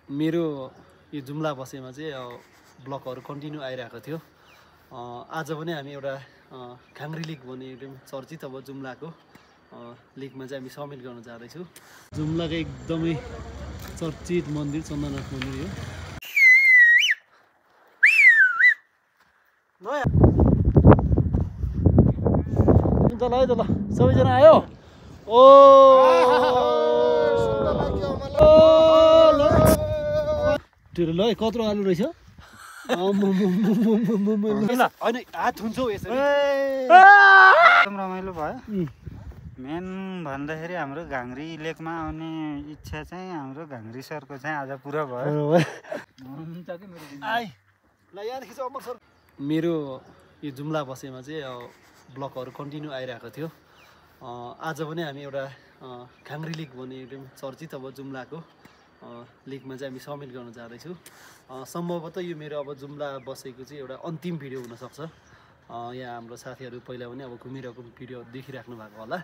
मेरो यो जुम्ला बसेमा चाहिँ ब्लगहरू कन्टिन्यू आइरहेको थियो। आज पनि हामी एउटा काङ्ग्री लिग भन्ने एकदम चर्चित अब जुम्लाको लिगमा चाहिँ हामी सब्मिट गर्न जाँदैछौँ। जुम्लाको एकदमै चर्चित मन्दिर चन्द्रनाथ मन्दिर हो। ल है त ल सबैजना आयो। ओ ल कत्रो आलु रहेछ। होइन हात हुन्छौ यसरी एकदम रमाइलो भयो। मेन भन्दाखेरि हाम्रो घाङ्ग्री लेकमा आउने इच्छा चाहिँ हाम्रो घाङ्ग्री सरको चाहिँ आज पुरा भयो। मेरो यो जुम्ला बसेमा चाहिँ ब्लगहरू कन्टिन्यू आइरहेको थियो। आज पनि हामी एउटा काङ्ग्री लिग भन्ने एकदम चर्चित अब जुम्लाको लिगमा चाहिँ हामी सब्मिट गर्न जाँदैछौँ। सम्भवतः यो मेरो अब जुम्ला बसेको चाहिँ एउटा अन्तिम भिडियो हुनसक्छ। यहाँ हाम्रो साथीहरू पहिला पनि अब घुमिरहेको भिडियो देखिराख्नु भएको होला।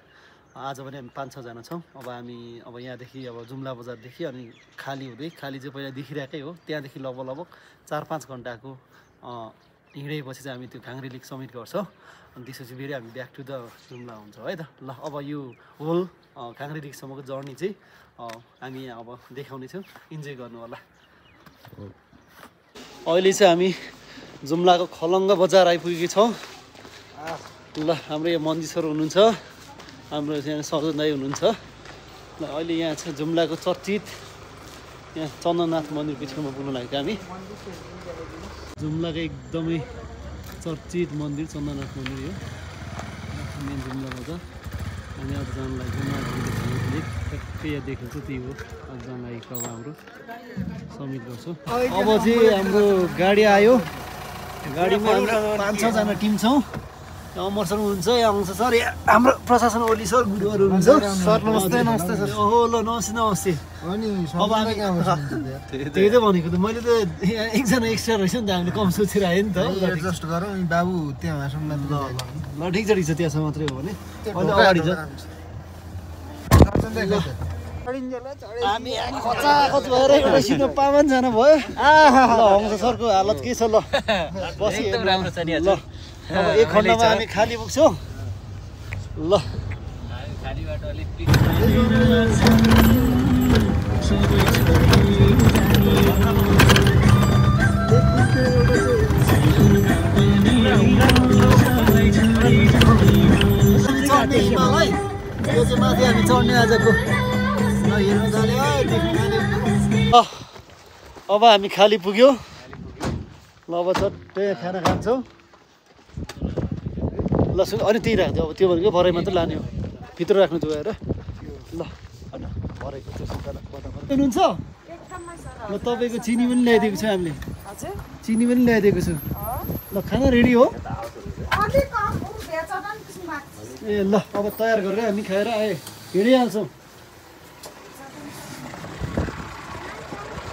आज पनि हामी 5-6 जना छौँ। अब हामी अब यहाँदेखि अब जुम्ला बजारदेखि अनि खाली हुँदै खाली चाहिँ पहिला देखिरहेकै हो, त्यहाँदेखि लगभग 4-5 घन्टाको हिँडेपछि चाहिँ हामी त्यो काङ्ग्री लिग सब्मिट गर्छौँ। अनि त्यसपछि फेरि हामी ब्याक टु द जुम्ला हुन्छ है त। ल अब यो होल काङ्ग्री लिगसम्मको जर्नी चाहिँ हामी यहाँ अब देखाउनेछौँ, इन्जोय गर्नु होला। अहिले चाहिँ हामी जुम्लाको खलङ्ग बजार आइपुगेको छौँ। ल हाम्रो यहाँ मन्जी सर हुनुहुन्छ, हाम्रो यहाँ सर्जन दाई हुनुहुन्छ। ल अहिले यहाँ छ जुम्लाको चर्चित यहाँ चन्द्रनाथ मन्दिर पिछाडिमा पुग्न लागेको हामी। जुम्लाको एकदमै चर्चित मन्दिर चन्द्रनाथ मन्दिर हो, मेन जुम्ला बजार। हामी आज जानु लागि ठ्याक्कै यहाँ देखेको त्यही हो। आज जानु लागि अब हाम्रो सब्मिट गर्छौँ। अब चाहिँ हाम्रो गाडी आयो, गाडीमा हाम्रो 5-6 जना टिम छौँ। अमर सर हुनुहुन्छ, यहाँ आउँछ सर, यहाँ हाम्रो प्रशासन ओली सर गुरुहरू हुनुहुन्छ। सर नमस्ते। नमस्ते सर। ओहो ल नमस्ते नमस्ते। अब हामी त्यही त भनेको त मैले त यहाँ एकजना एक्स्ट्रा रहेछ नि त, हामीले कम सोचेर आयो नि त। एडजस्ट गरौँ बाबु, त्यहाँ ल ठिक छ त्यहाँसम्म मात्रै हो भने अहिले अगाडि छ। हामी खचाखच भएर एउटा सिटमा 5 जना भयो। ल हङ्स सरको हालत के छ? ल बसी ल अब 1 खण्डमा हामी खाली पुग्छौँ। ल हिमालय यो चाहिँ माथि हामी चढ्ने आजको हेर्नु जाने। अब हामी खाली पुग्यो। ल अब चट्टै खाना खान्छौँ। ल सुन अनि त्यही राख्दै, अब त्यो भनेको भरे मात्रै लाने हो, भित्र राख्नु त्यो गएर। ल भरेको हुनुहुन्छ। ल तपाईँको चिनी पनि ल्याइदिएको छु हामीले, चिनी पनि ल्याइदिएको छु। ल खाना रेडी हो। ए ल अब तयार गरेर हामी खाएर आए हिँडिहाल्छौँ।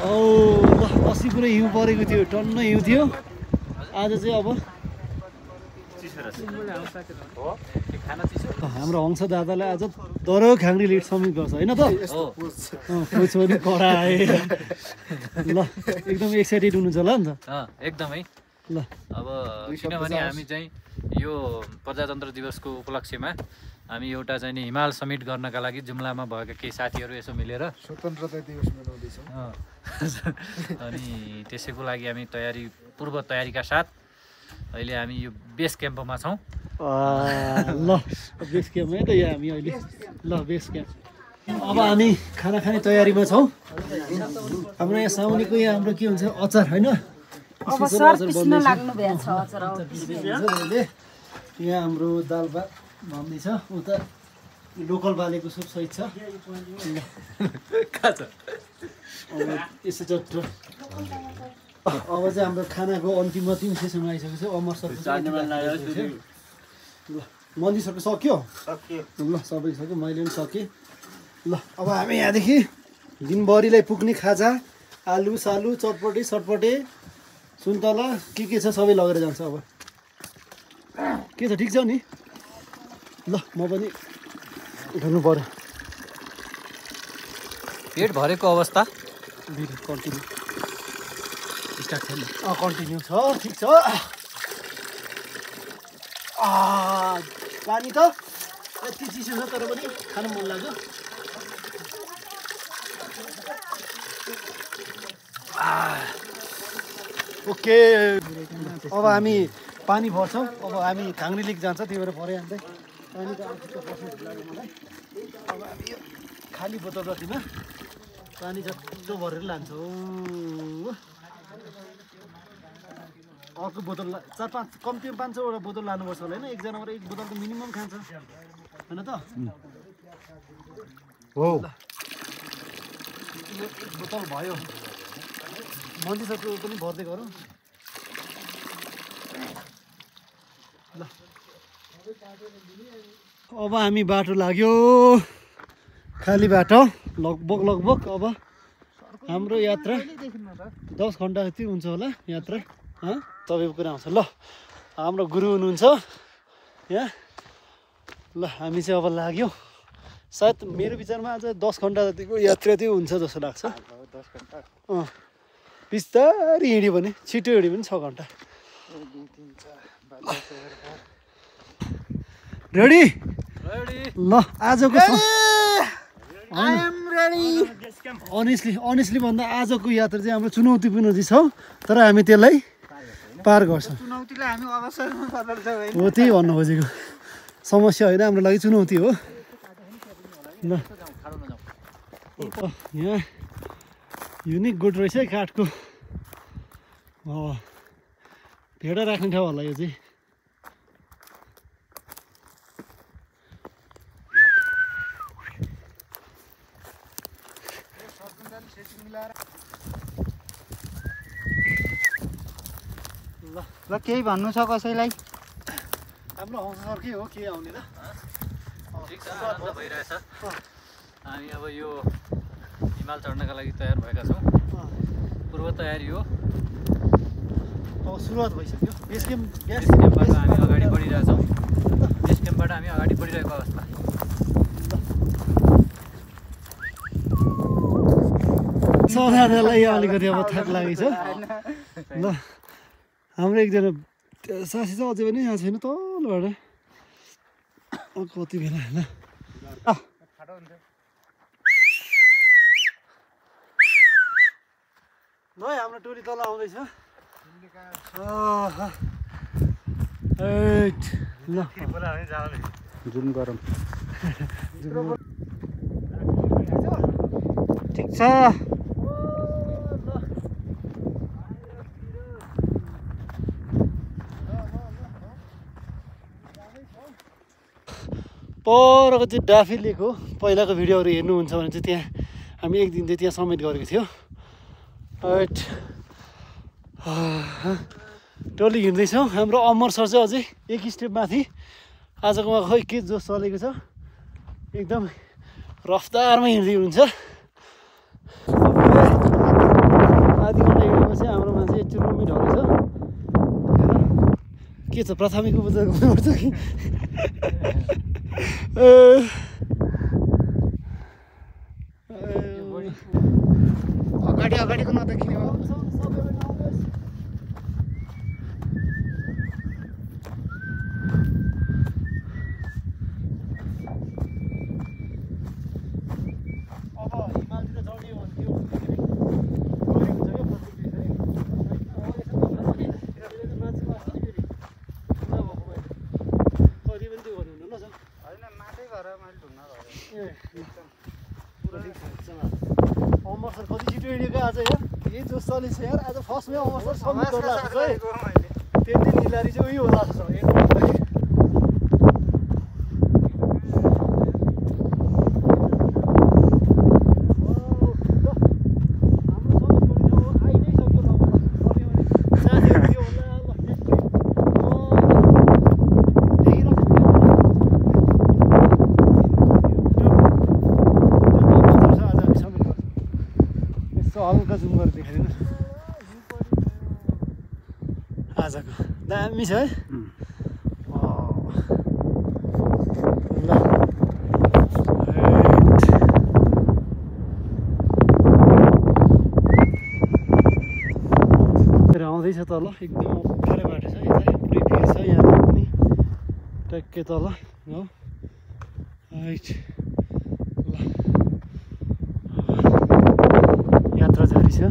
औ ल अस्ति पुरै हिउँ परेको थियो, टन्न हिउँ थियो। आज चाहिँ अब हाम्रो हंस दादालाई आज दरो खाङ्ग्री लिग सब्मिट गर्छ होइन त? कोच पनि कडा आए। ल एकदम एक्साइटेड हुनुहुन्छ होला नि त? एकदमै। ल अब किनभने हामी चाहिँ यो प्रजातन्त्र दिवसको उपलक्ष्यमा हामी एउटा चाहिँ नि हिमाल समिट गर्नका लागि जुम्लामा भएका केही साथीहरू यसो मिलेर स्वतन्त्रता दिवस मनाउँदैछौँ। अनि त्यसैको लागि हामी पूर्व तयारीका साथ अहिले हामी यो बेस क्याम्पमा छौँ। ल बेस क्याम्प है त यहाँ हामी अहिले। ल बेस क्याम्प अब हामी खाना खाने तयारीमा छौँ। हाम्रो यहाँ साउनीको यहाँ हाम्रो के हुन्छ अचार होइन, यहाँ हाम्रो दाल भात भन्दैछ, उता लोकल बालेको सुप सहित छ। यसो चट्ट अब चाहिँ हाम्रो खानाको अन्तिम सेसनमा आइसकेको छ। अमर सरको ल मन्दिर सरको सक्यो। ल सबै सक्यो, मैले पनि सकेँ। ल अब हामी यहाँदेखि दिनभरिलाई पुग्ने खाजा आलु सालु चटपटे सटपटे सुन्तला के छ सबै लगेर जान्छ। अब के छ ठिक छ नि? ल म पनि उठाउनु पर्यो। पेट भरेको अवस्था भिडियो कन्टिन्यू स्टार्ट छैन कन्टिन्यू छ ठिक छ पानी त यति चिसो छ तर पनि खानु मन लाग्यो ओके अब हामी पानी भर्छौँ अब हामी घाङ्री लेक जान्छ त्यही भएर भरे हाल्दै पानीको आवश्यकता पर्छ लाग्यो मलाई अब हामी यो खाली बोतल जतिमा पानी जस्तो भरेर लान्छौँ अर्को बोतल 4-5 कम्तीमा 500वटा बोतल लानुपर्छ होला होइन एकजनाबाट एक बोतल त मिनिमम खान्छ होइन त हो एक बोतल भयो मन्दिरको पनि भर्दै गरौँ ल अब हामी बाटो लाग्यो खाली बाटो लगभग अब हाम्रो यात्रा 10 घन्टा जति हुन्छ होला यात्रा तपाईँको कुरा आउँछ ल हाम्रो गुरु हुनुहुन्छ यहाँ ल हामी चाहिँ अब लाग्यो सायद मेरो विचारमा आज 10 घन्टा जतिको यात्रा चाहिँ हुन्छ जस्तो लाग्छ 10 घन्टा बिस्तारै हिँड्यो भने छिटो हिँड्यो भने 6 घन्टा रेडी ल आजको अनेस्टली भन्दा आजको यात्रा चाहिँ हाम्रो चुनौतीपूर्ण चाहिँ छ तर हामी त्यसलाई पार गर्छौँ चुनौतीलाई हामी अवसरमा बदल्छौँ हो त्यही भन्नु खोजेको समस्या होइन हाम्रो लागि चुनौती हो ल यहाँ युनिक गुड रहेछ है काठको भेडा राख्ने ठाउँ होला यो चाहिँ ल केही भन्नु छ कसैलाई हाम्रो हौसला सरकै हो के आउने र ठिक छ आनन्द भइरहेछ हामी अब यो हिमाल चढ्नका लागि तयार भएका छौँ पूर्व तयारी हो अब सुरुवात भइसक्यो बेस क्याम्पबाट हामी अगाडि बढिरहेछौँ बेस क्याम्पबाट हामी अगाडि बढिरहेको अवस्था सदालाई अलिकति अब थाक लागेको छ ल हाम्रो एकजना साथी चाहिँ अझै पनि यहाँ छैन तलबाट कति बेला होइन ल हाम्रो टोली तल आउँदैछ ल जुन गरम ठिक छ परको चाहिँ डाफी लेक हो पहिलाको भिडियोहरू हेर्नुहुन्छ भने चाहिँ त्यहाँ हामी एक दिन चाहिँ त्यहाँ समेट गरेको थियो टोली हिँड्दैछौँ हाम्रो अमर सर चाहिँ अझै एक स्टेप माथि आजकोमा खै के जोस चलेको छ एकदम रफ्तारमा हिँड्दै हुनुहुन्छ आधी घन्टा हिँडेपछि हाम्रो मान्छे चुर्मी ढलेछ के छ प्राथमिक उपचार गर्नुपर्छ कि अगाडिको नदेखिने हो अब हिमालतिर चढ्ने हो भने त्यो गरी हुन्छ क्या प्रत्येक मान्छेको आएको नि फेरि पुरा भएको भएर कहिले पनि त्यो गर्नु हुन्न ल सर होइन माथि भएर मैले ढुङ्गा ए पुरा ठिक छ अमर सर कति छिटो हिँडेको आज यार यही जोस चलेछ यार आज फर्स्टमै अमर सर सबै गर्ला जस्तो है त्यति निलारी चाहिँ उयो होला जस्तो हल्का जुम गरेर देखाइदिनु आजको दामी छ है ल झरी छ तल एकदम अप्ठ्यारो बाटो छ यता पुरै भिड छ यहाँ पनि ट्याक्कै तल हो राइट ल यात्रा जारी छ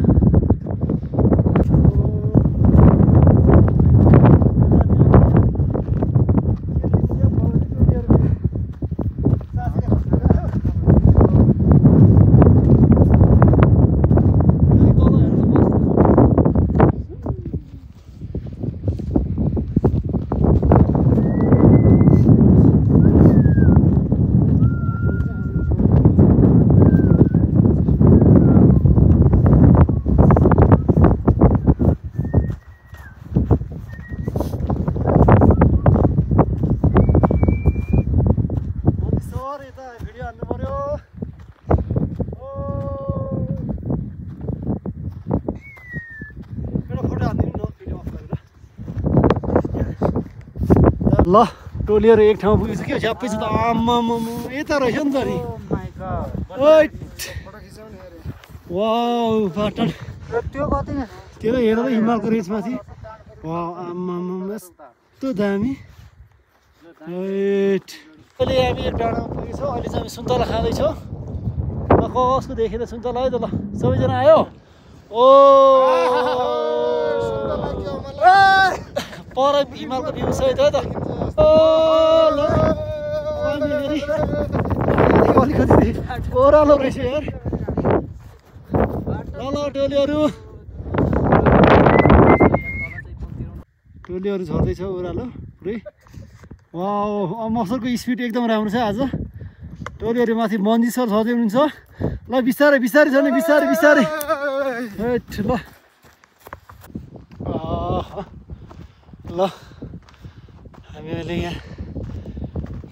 ल टोलीहरू एक ठाउँमा पुगेछ क्या झ्याप्पै छ त आम्मामा यता रहेछ नि त नि वाउ पाटन त्यो कति त्यो हेर त हिमालको रेन्जमाथि वा आम्मामा यस्तो दामी अहिले हामी एक डाँडामा पुगेछौँ अहिले चाहिँ हामी सुन्तला खाँदैछौँ ल कसको देखेर सुन्तला है त ल सबैजना आयो ओ पर हिमालको भ्यू छ है त अलिकति ओह्रालो रहेछ यार ल टोलीहरू झर्दैछ ओह्रालो पुरै वाउ मसलको स्पिड एकदम राम्रो छ आज टोलीहरू माथि मन्जी सर झर्दै हुनुहुन्छ ल बिस्तारै बिस्तारै झर्ने बिस्तारै बिस्तारै ल ल हामी अहिले यहाँ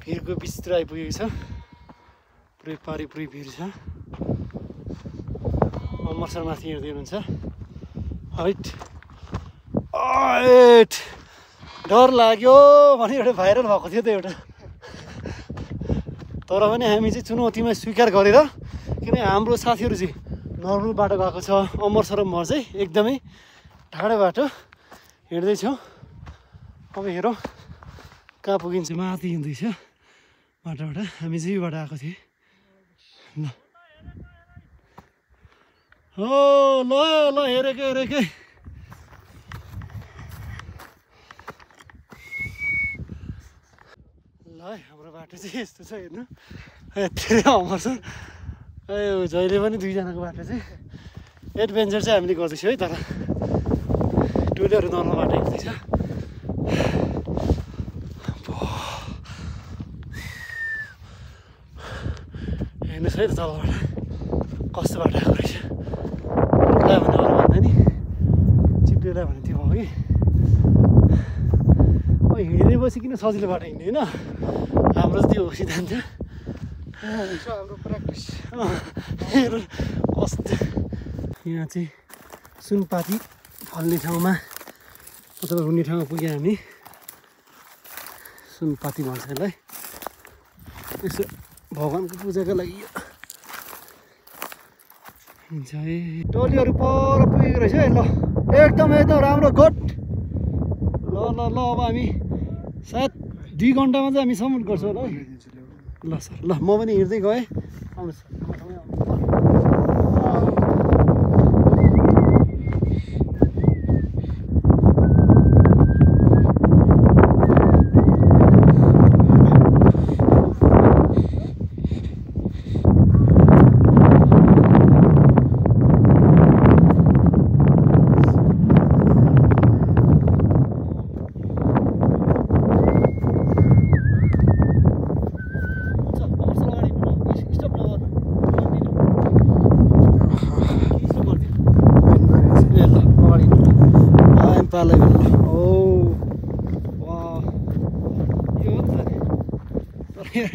भिरको बिचतिर आइपुगेको छ पुरै पारिपुरै भिर छ अमर सर माथि हिँड्दै हुनुहुन्छ हैट डर लाग्यो भने एउटा भाइरल भएको थियो त एउटा तर पनि हामी चाहिँ चुनौतीमा स्वीकार गरेर किन हाम्रो साथीहरू चाहिँ नर्मल बाटो गएको छ अमर सर म चाहिँ एकदमै ठाडो बाटो हिँड्दैछौँ अब हेरौँ कहाँ पुगिन्छ माथि हिँड्दैछ बाटोबाट हामी चाहिँ योबाट आएको थियौँ ल हो ल ल हेरेकै ल हाम्रो बाटो चाहिँ यस्तो छ हेर्नु यति अमर छ जहिले पनि दुईजनाको बाटो चाहिँ एडभेन्चर चाहिँ हामीले गर्दैछौँ है तर टोलीहरू नर्मल बाटो हिँड्दैछ हेर्नुहोस् है त तलबाट कस्तो बाटो आएको रहेछ उठ्ला भने अरू भन्दा नि चिप्लेला भने त्यो भयो कि हिँडेपछि किन सजिलो बाटो हिँड्ने होइन हाम्रो चाहिँ त्यो सिद्धान्त हाम्रो प्र्याक्टिस हेर्नु कस्तो यहाँ चाहिँ सुनपाती फल्ने ठाउँमा अथवा हुने ठाउँमा पुग्यो हामी सुनपाती भन्छ यसलाई यसो भगवानको पूजाको लागि हुन्छ है टोलीहरू पर पुगेको रहेछ है ल एकदम राम्रो गोठ ल अब हामी सायद 2 घन्टामा चाहिँ हामी सम्मिट गर्छौँ होला है ल सर ल म पनि हिँड्दै गएँ आउनुहोस्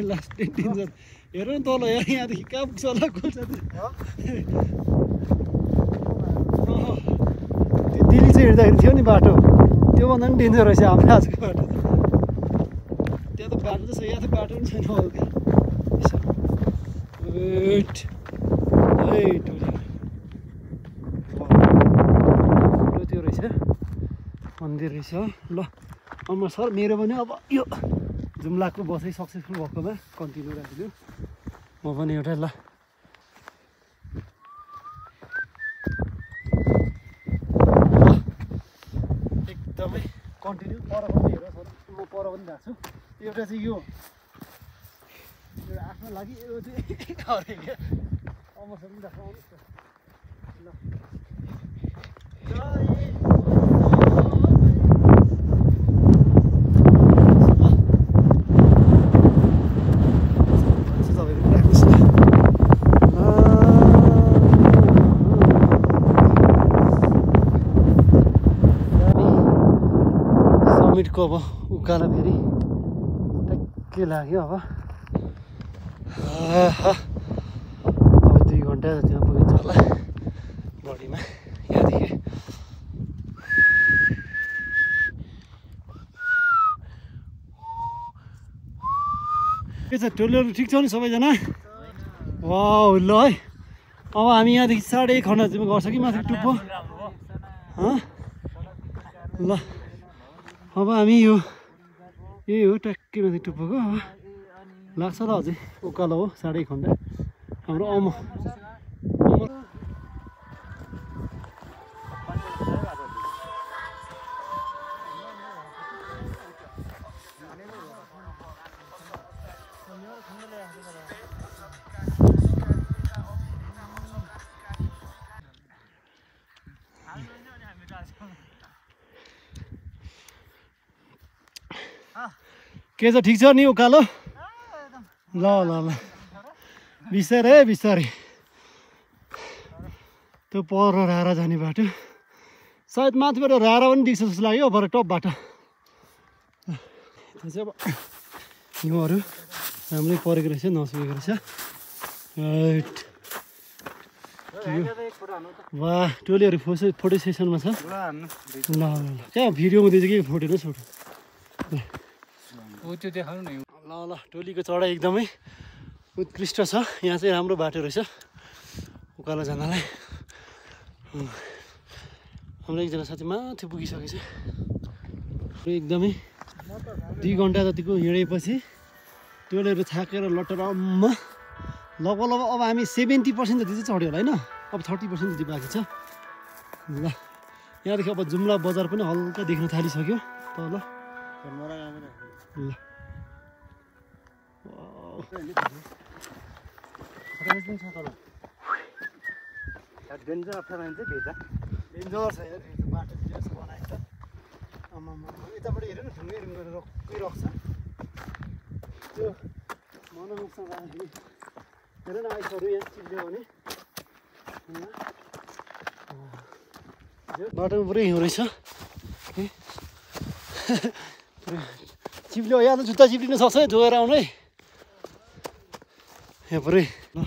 लास्ट डेन्जर हेर्नु नि तल यहाँदेखि कहाँ पुग्छ होला खोल्छ त्यो दिल्ली चाहिँ हिँड्दाखेरि थियो नि बाटो त्योभन्दा पनि डेन्जर रहेछ हाम्रो आजको बाटो त्यहाँ त बाटो त छ यहाँ त बाटो पनि छैन हल्का त्यो रहेछ मन्दिर रहेछ ल अमर सर मेरो पनि अब यो जुम्लाको बसाइ सक्सेसफुल भएकोमा कन्टिन्यू राखिदियो म पनि एउटा ल एकदमै कन्टिन्यू पर पनि हेर सर म पर पनि गएको छु एउटा चाहिँ यो आफ्नो लागि यो चाहिँ क्या अमर सर पनि राख्नु ल समिटको अब उकालो फेरि ट्याक्कै लाग्यो अब 2 घन्टा जतिमा पुगिन्छ होला बडीमा यहाँदेखि के छ टोलहरू ठिक छ नि सबैजना वाउ ल है अब हामी यहाँदेखि 1.5 घन्टा चाहिँ गर्छ कि माथि टुप्पो ल अब हामी यो यही हो ट्याक्कै माथि टुप्पोको अब लाग्छ ल अझै उकालो हो 1.5 घन्टा हाम्रो के छ ठिक छ नि उकालो ल ल ल बिस्तारै बिस्तारै त्यो पर रारा जाने बाटो सायद माथिबाट रारा पनि देख्छ जस्तो लाग्यो पर टपबाट त्यो चाहिँ अब हिउँहरू राम्रै परेको रहेछ नसुकेको रहेछ वाह टोलीहरू फोटो सेसनमा छ ल ल ल क्या भिडियो हुँदैछ कि फोटो नै छोटो ल ल टोलीको चढाइ एकदमै उत्कृष्ट छ यहाँ चाहिँ राम्रो बाटो रहेछ उकालो जानलाई हाम्रो एकजना साथी माथि पुगिसकेछ एकदमै 2 घन्टा जतिको हिँडेपछि टोलीहरू थाकेर लटरम्म लगभग अब हामी 70% जति चाहिँ चढ्यो होला होइन अब 30% जति बाँकी छ ल यहाँदेखि अब जुम्ला बजार पनि हल्का देख्न थालिसक्यो तल ल डेन्जर अप्ठ्यारो चाहिँ भेजा डेन्जर छ यार बाटो बनाएको छ आमामा यताबाट हेर्नु न ढुङ्गे रुङ गरेर रोकिरहेको छ त्यो मनोमुखसँग आउँदाखेरि हेर न आइसहरू यहाँ चिप्ल्यो भने बाटोमा पुरै हिउँ रहेछ चिप्ल्यो यहाँ त जुत्ता चिप्लिन सक्छ है जोएर आउनु है यहाँ पुरै ल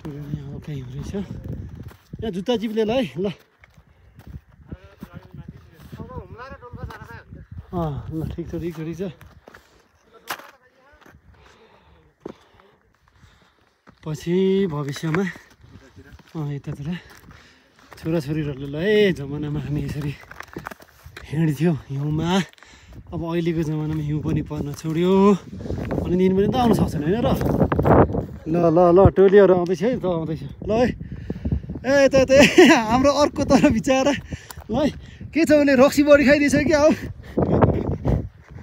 हल्का हिउँ रहेछ यहाँ जुत्ता चिप्लेल है ल ल ठिक छ ठिक छ ठिक छ पछि भविष्यमा यतातिर छोराछोरीहरूले ल है जमानामा हामी यसरी हिँड्थ्यौँ हिउँमा अब अहिलेको जमानामा हिउँ पनि पर्न छोड्यो अनि दिन पनि त आउनु सक्छन् होइन र ल ल ल टोलीहरू आउँदैछ है त आउँदैछ ल है ए यता यता हाम्रो अर्को तर बिचरा ल है के छ भने रक्सी बढी खाइदिएछ क्या हो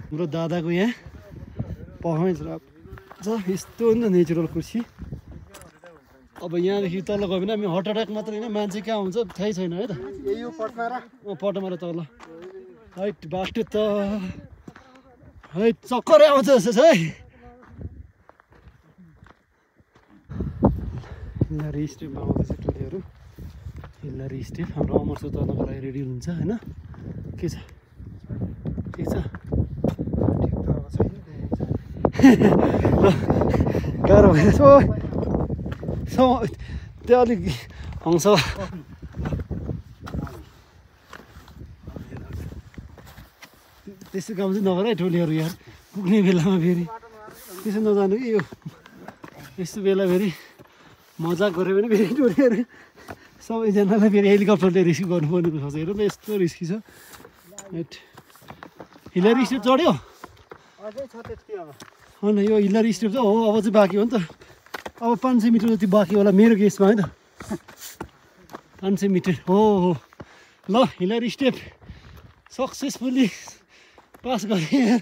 हाम्रो दादाको यहाँ पर्फर्मेन्स छ यस्तो नि त नेचुरल कुर्सी अब यहाँदेखि तल गयो भने हामी हार्ट एट्याक मात्रै होइन मान्छे कहाँ हुन्छ थाहै छैन है त यही पटमारा तल है बाटो त है चक्करै आउँछ जस्तो छ है हिल्लारी स्टेपमा आउँदैछ टोलीहरू हिल्लारी स्टेप हाम्रो अमर सर तल्नको लागि रेडी हुन्छ होइन के छ ठिक छ गाह्रो भइरहेछ त्यो अलिक हङ्स त्यस्तो काम चाहिँ नगर है टोलीहरू यार पुग्ने बेलामा फेरि त्यसो नजानु कि यो यस्तो बेला फेरि मजाक गऱ्यो भने फेरि टोलीहरू सबैजनालाई फेरि हेलिकप्टरले रेस्क्यु गर्नुपर्ने सक्छ हेर्नु त यस्तो रिस्की छ हिलरी स्टेप चढ्यो अझै छ त्यति अब होइन यो हिलरी स्टेप चाहिँ हो अब चाहिँ बाँकी हो नि त अब 500 मिटर जति बाँकी होला मेरो केसमा है त 500 मिटर हो ल हिलरी स्टेप सक्सेसफुल्ली पास गरेँ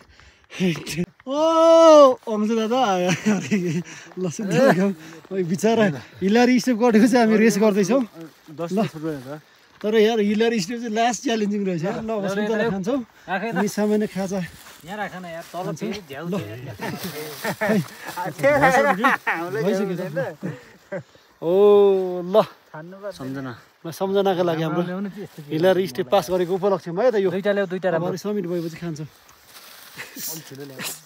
ओ अङ्श दादा ल सुन्नु बिचरा हिलरी स्टेप गरेको चाहिँ हामी रेस गर्दैछौँ तर यार हिलरी स्टेप चाहिँ लास्ट च्यालेन्जिङ रहेछ ल अब सुन्तला खान्छौँ हामी सामान्य खाजा यहाँ राख न यार तल फेरि झ्याउ ओ ल सम्झनाको लागि हाम्रो हिलरी स्टेप पास गरेको उपलक्ष्यमा है त यो दुईटा ल्याऊ दुईटा अब समिट भएपछि खान्छौँ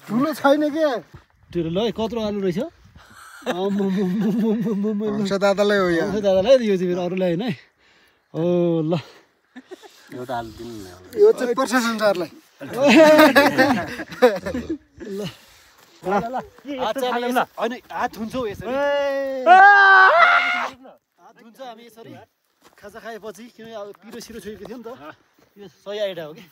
ठुलो छैन के त्यो ल कत्रो आलु रहेछ दादालाई हो यहाँ दादालाई यो चाहिँ फेरि अरूलाई होइन है ओ ल यो चाहिँ प्रशासन सरलाई होइन हात धुन्छौ यसरी हात धुन्छ हामी यसरी खाजा खाएपछि किन पिरो सिरो छोएको थियो नि त यो सही आइडिया हो कि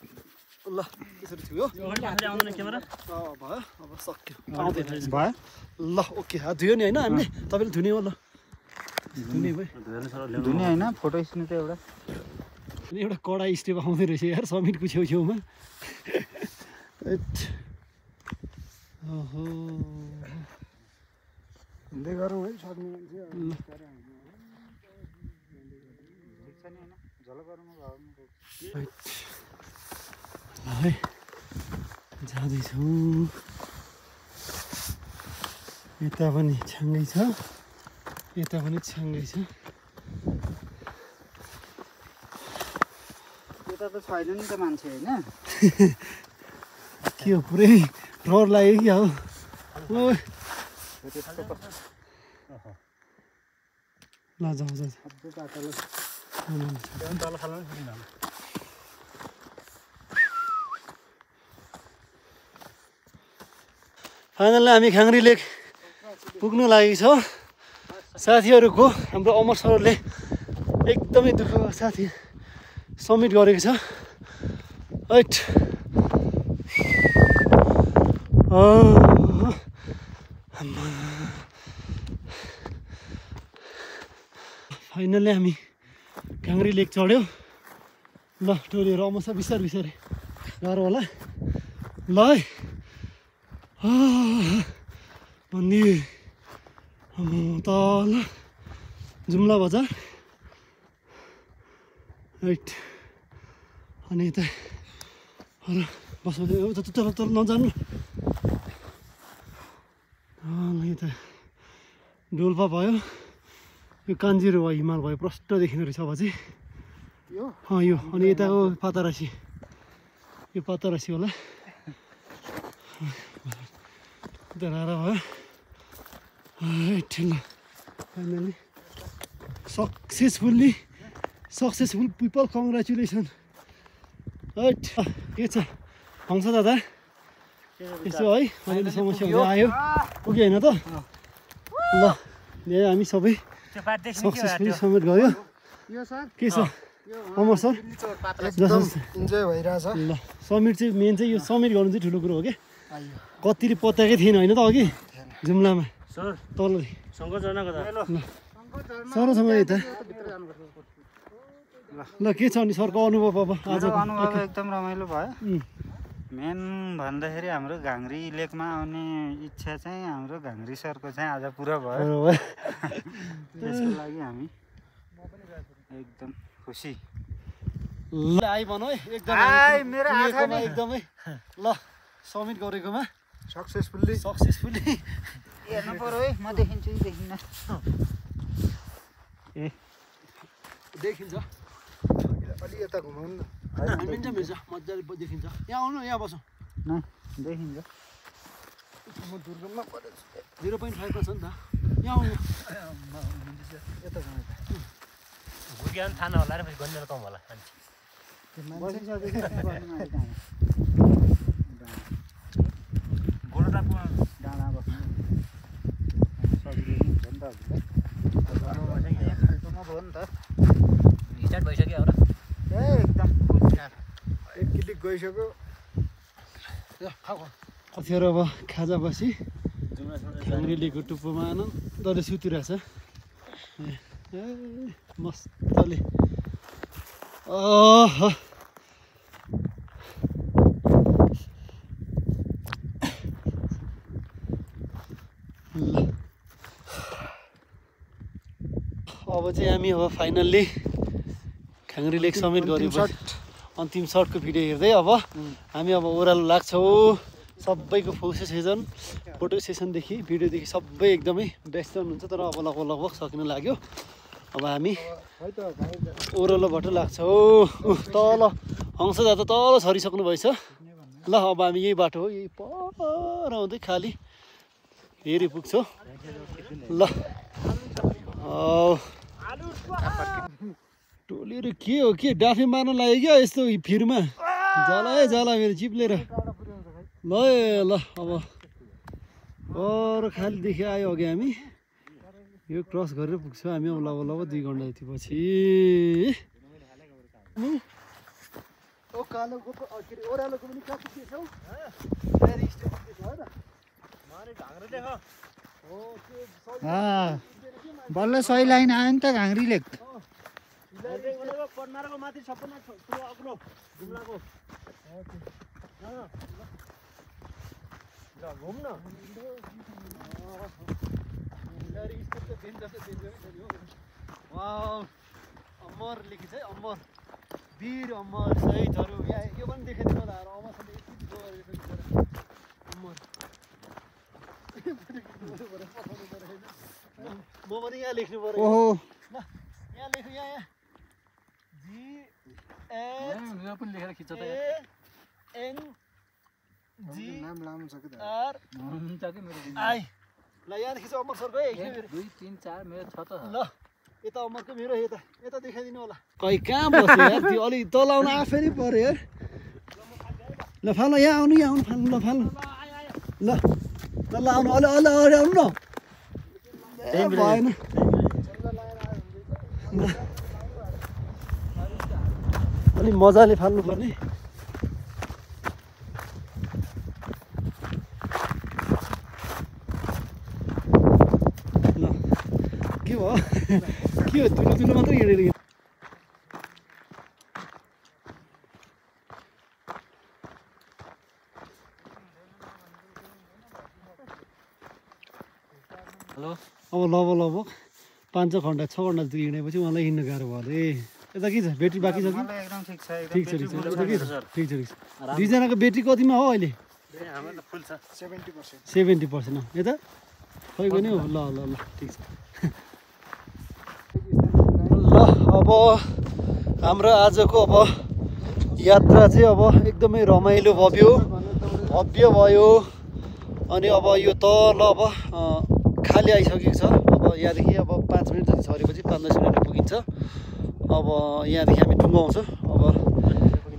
ल यसरी थियो भयो अब सक्यो आउँदैन भयो ल ओके हात धुयो नि होइन हामीले तपाईँले धुने हो ल धुने भयो धुने होइन फोटो खिच्नु त एउटा अनि एउटा कडा स्टेप आउँदै रहेछ यार समिटको छेउछेउमा ओहो हिँड्दै गरौँ है सक्ने है जाँदैछौँ यता पनि छ्याङ्गै छ यता पनि छ्याङ्गै छ यता त छैन नि त मान्छे होइन के हो पुरै डर लाग्यो क्या हो ल जाउँ जाउँ फाइनल्ली हामी खाङ्री लेक पुग्नु लागेको छ साथीहरूको हाम्रो अमर सरले एकदमै दुःख साथी समिट गरेको छ हैट फाइनल्ली हामी खाङ्री लेक चढ्यो ल टोलीहरू आउँछ बिस्तारै बिस्तारै गाह्रो होला ल है मन्दिर तल जुम्ला बजार राइट अनि यता बस्नु तल तल नजानु यता डोल्पा भयो यो कान्जिरो भयो हिमाल भयो प्रष्ट देखिँदो रहेछ अब चाहिँ यो अनि यताको पातारासी यो पातारासी होला रारा भयो ल फाइनली सक्सेसफुल पिपल कङ्ग्रेचुलेसन हैट के छ आउँछ दादा यसो है अलिअलि समस्या हुँदै आयो पुग्यो होइन त ल यहाँ हामी सबै सक्सेसफुली समिट गयो के छ अमर सर इन्जोय भइरहेछ ल समिट चाहिँ मेन चाहिँ यो समिट गर्नु चाहिँ ठुलो कुरो हो क्या कतिले पत्याएकै थिएन होइन त अघि जुम्लामा तल सरसँग यता ल के छ अनि सरको अनुभव अब आज अनुभव एकदम रमाइलो भयो मेन भन्दाखेरि हाम्रो घाङ्री लेकमा आउने इच्छा चाहिँ हाम्रो घाङ्री सरको चाहिँ आज पुरा भयो त्यसको लागि हामी एकदम खुसी ल आइ भनौँ है एकदमै ल समिट गरेकोमा सक्सेसफुल्ली हेर्नु पर्यो है म देखिन्छु देखिन्न ए देखिन्छ अलि यता घुमाउनु न मिल्छ मजाले देखिन्छ यहाँ आउनु यहाँ बसौँ देखिन्छ म दुर्गममा 0.5 छ नि त यहाँ आउनु यता घुमाउ भुज्ञान थाहा होला र गन्नेर कम होला डाँडा बस्नु सजिलो हुन्छ नि त भयो नि त स्टार्ट भइसक्यो हो र एकदम 1 किलो गइसक्यो कतिखेर अब खाजा बसी घाङ्री लेकको टुप्पोमा आनन्दले सुतिरहेछ मस्तले ल अब चाहिँ हामी अब फाइनल्ली घाङ्री लेक समेत गरेपछि अन्तिम सर्टको भिडियो हेर्दै अब हामी अब ओह्रालो लाग्छौँ सबैको फोटो सेसनदेखि भिडियोदेखि सबै एकदमै व्यस्त हुनुहुन्छ तर अब लगभग सकिन लाग्यो अब हामी ओह्रालोबाट लाग्छौँ तल हंस दादा तल छरिसक्नु भएछ ल अब हामी यही बाटो हो यही पर आउँदै खाली फेरि पुग्छौँ ल टोलेर के हो के डाफे मार्न लाग्यो क्या यस्तो फिरमा जाला मेरो चिप्लेर ल ल अब पर खालीदेखि आयो अघि हामी यो क्रस गरेर पुग्छौँ हामी अब लगभग 2 घन्टा जति पछि बल्ल सही लाइन आयो नि त घाङ्री लेक अमर लेखेछ है अमर वीर अमर शहीदहरू यहाँ यो पनि देखाइदिनु होला अमरले अमर म पनि यहाँ लेख्नु पर्यो ओहो ल यहाँ लेख्नु यहाँ पनि लेखेर खिच्छ त एन जी नाम लामो छ कि त आर हुन्छ कि मेरो आई ल यहाँ खिच अमर सरको है 1 2 3 4 मेरो छ त ल यता अमरको मेरो यता देखाइदिनु होला कहीँ कहाँ बस्यो यार त्यो अलि तल आउनु आफै पर्यो यार ल फाल्नु यहाँ आउनु फाल्नु ल फाल्नु ल ल ल आउनु अलि आउनु न भएन अलिक मजाले फाल्नु पर्ने ल के भयो के हो धुलो मात्रै हिँडेर हेलो अब लगभग 5 घन्टा 6 घन्टा जति हिँडेपछि उहाँलाई हिँड्न गाह्रो भयो अरे यता के छ ब्याट्री बाँकी छ कि एकदम ठिक छ ठिक छ ठिक छ दुईजनाको ब्याट्री कतिमा हो अहिले 70% यता खै गयो नि हौ ल ठिक छ ल अब हाम्रो आजको अब यात्रा चाहिँ अब एकदमै रमाइलो भव्य भयो अनि अब यो तल अब खाली आइसकेको छ अब यहाँदेखि अब 5 मिनट जति छरेपछि 5-10 मिनटमा पुगिन्छ अब यहाँदेखि हामी टुङ्गाउँछौँ अब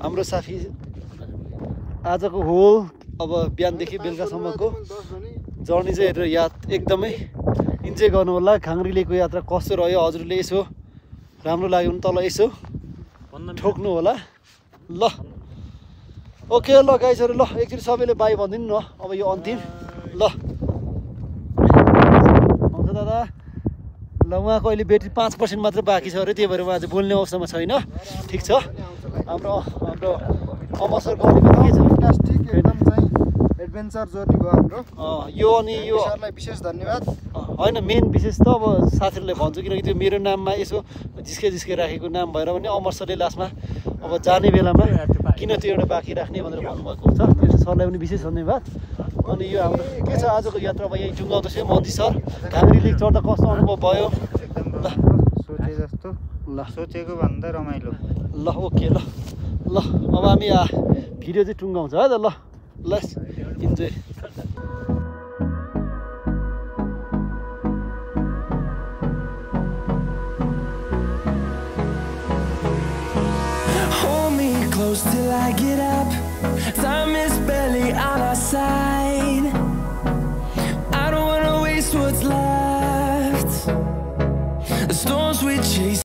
हाम्रो साथी आजको होल अब बिहानदेखि बेलुकासम्मको जर्नी चाहिँ हेरेर एकदमै इन्जोय गर्नु होला घाङ्री लेकको यात्रा कस्तो रह्यो हजुरले यसो राम्रो लाग्यो भने तल यसो ठोक्नु होला ल ओके ल गाइजहरू ल एकचोटि सबैले बाई भनिदिनु न अब यो अन्तिम ल हुन्छ दादा ल उहाँको अहिले ब्याट्री 5% मात्र बाँकी छ अरे त्यही भएर उहाँ चाहिँ बोल्ने अवस्थामा छैन ठिक छ हाम्रो अवसरको अलिकति के छ प्लास्टिक एकदम चाहिँ एडभेन्चर जर्नी भयो हाम्रो यो अनि यो सरलाई विशेष धन्यवाद होइन मेन विशेष त अब साथीहरूले भन्छु किनकि त्यो मेरो नाममा यसो झिस्के राखेको नाम भएर पनि अमर सरले लास्टमा अब जाने बेलामा किन त्यो एउटा बाँकी राख्ने भनेर भन्नुभएको छ त्यो चाहिँ सरलाई पनि विशेष धन्यवाद अनि यो हाम्रो के छ आजको यात्रा अब यहीँ टुङ्गाउँदैछ मन्दी सर घाङ्री लेक चढ्दा कस्तो अनुभव भयो ल सोचे जस्तो ल सोचेको भन्दा रमाइलो ल ओके ल अब हामी भिडियो चाहिँ टुङ्गाउँछ है त ल enjoy Hold me close till I get up. Time is barely on our side.